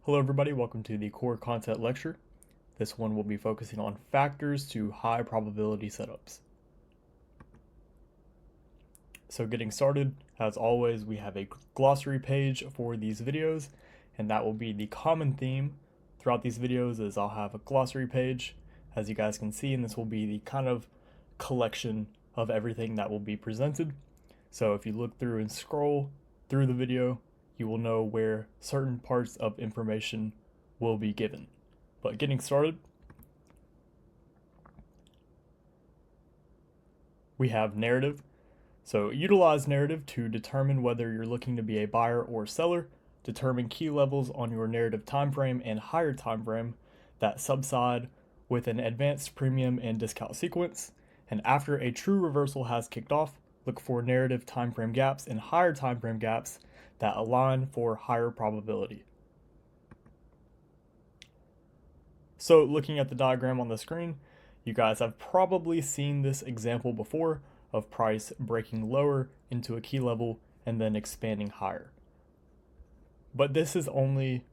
Hello everybody, welcome to the core content lecture. This one will be focusing on factors to high probability setups. So getting started, as always, we have a glossary page for these videos, and that will be the common theme throughout these videos is I'll have a glossary page, as you guys can see, and this will be the kind of collection of everything that will be presented. So if you look through and scroll through the video, you will know where certain parts of information will be given. But getting started, we have narrative. So utilize narrative to determine whether you're looking to be a buyer or seller, determine key levels on your narrative time frame and higher time frame that subside with an advanced premium and discount sequence, and after a true reversal has kicked off, look for narrative time frame gaps and higher time frame gaps that align for higher probability. So looking at the diagram on the screen, you guys have probably seen this example before of price breaking lower into a key level and then expanding higher. But this is only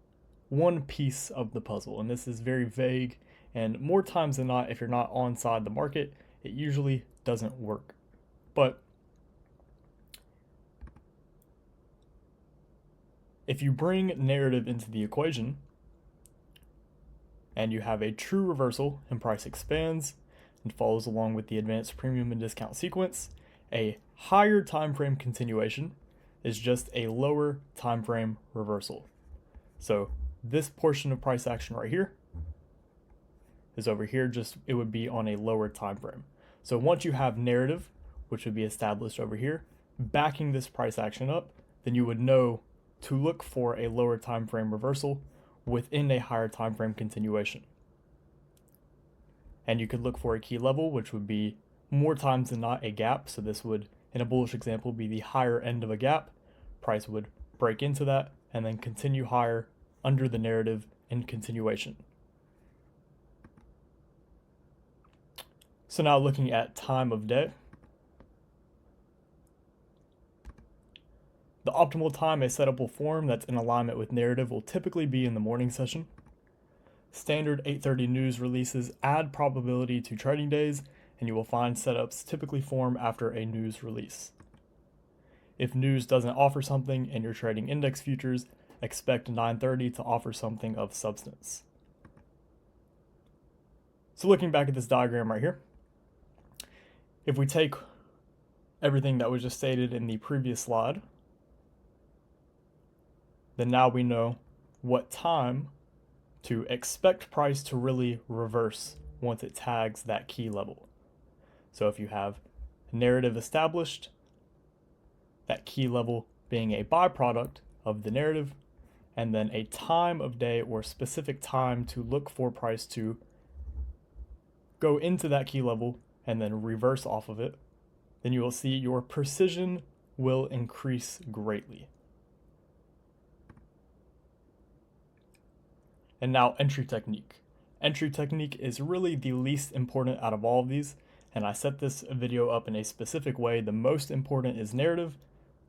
one piece of the puzzle, and this is very vague, and more times than not, if you're not onside the market, it usually doesn't work. But if you bring narrative into the equation and you have a true reversal and price expands and follows along with the advanced premium and discount sequence, a higher time frame continuation is just a lower time frame reversal. So this portion of price action right here is over here, just it would be on a lower time frame. So once you have narrative, which would be established over here, backing this price action up, then you would know to look for a lower time frame reversal within a higher time frame continuation. And you could look for a key level, which would be more times than not a gap. So this would, in a bullish example, be the higher end of a gap. Price would break into that and then continue higher under the narrative in continuation. So now looking at time of day. The optimal time a setup will form that's in alignment with narrative will typically be in the morning session. Standard 8:30 news releases add probability to trading days, and you will find setups typically form after a news release. If news doesn't offer something and you're trading index futures, expect 9:30 to offer something of substance. So looking back at this diagram right here, if we take everything that was just stated in the previous slide, then now we know what time to expect price to really reverse once it tags that key level. So if you have narrative established, that key level being a byproduct of the narrative, and then a time of day or specific time to look for price to go into that key level and then reverse off of it, then you will see your precision will increase greatly. And now entry technique. Entry technique is really the least important out of all of these, and I set this video up in a specific way. The most important is narrative,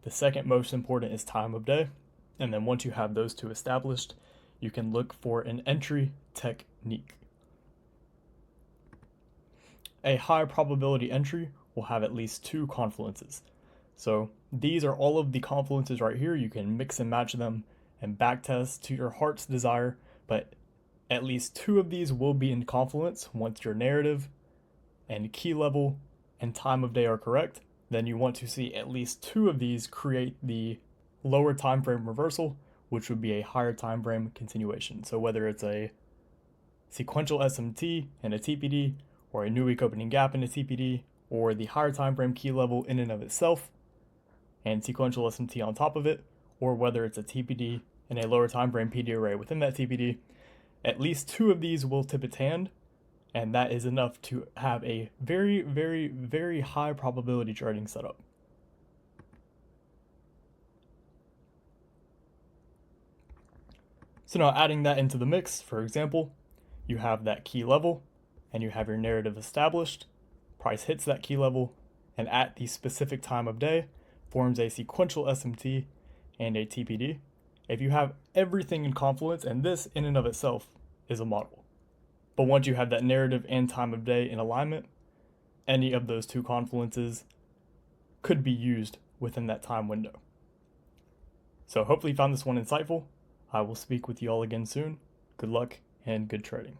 the second most important is time of day, and then once you have those two established, you can look for an entry technique. A high probability entry will have at least two confluences. So these are all of the confluences right here. You can mix and match them and backtest to your heart's desire, but at least two of these will be in confluence. Once your narrative and key level and time of day are correct, then you want to see at least two of these create the lower time frame reversal, which would be a higher time frame continuation. So whether it's a sequential SMT and a TPD, or a new week opening gap in a TPD, or the higher time frame key level in and of itself and sequential SMT on top of it, or whether it's a TPD and a lower time frame PD array within that TPD, at least two of these will tip its hand, and that is enough to have a very, very, very high probability trading setup. So now adding that into the mix, for example, you have that key level and you have your narrative established, price hits that key level, and at the specific time of day forms a sequential SMT and a TPD. if you have everything in confluence, and this in and of itself is a model. But once you have that narrative and time of day in alignment, any of those two confluences could be used within that time window. So hopefully you found this one insightful. I will speak with you all again soon. Good luck and good trading.